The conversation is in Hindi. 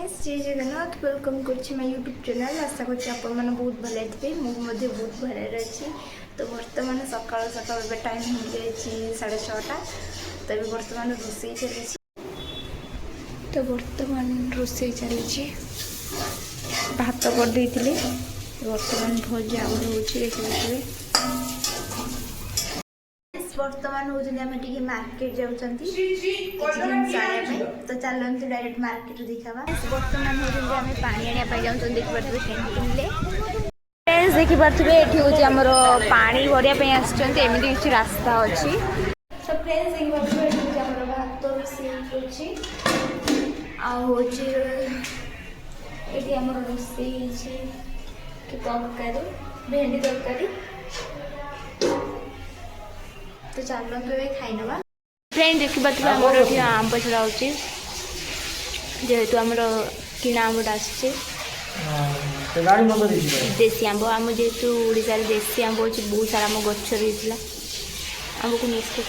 जय जगन्नाथ वेलकम कर यूट्यूब चैनल आशा कर बहुत भले थे मुझे बहुत भले अच्छी। तो बर्तमान सकाल सकाल टाइम हो जाए 6:30 तो ये बर्तमान रोषे चली तो बर्तमान रोषे चली भात कर देती बर्तमान भजा हो बर्तमान होती मार्केट जाऊँगी तो चलते डायरेक्ट मार्केट दिखावा। बर्तमान होती पानी आने जाऊँ देखिए कैंटीन देखिपे ये आमर पानी भरिया आमती किसी रास्ता अच्छी। तो फ्रेंड्स देखिए भात रोषे ये आमर रोषे तरकारी भेंडी तरकारी तो चलते खाई ना फ्रेंड देखिए आमर ये आंब छड़ा जेहेतु आमर किणा आंबटा आसचे देसी आंब आम जेहेतु ओडिशा देसी आंब अच्छे बहुत सारा आम गचर आंब को मिस कर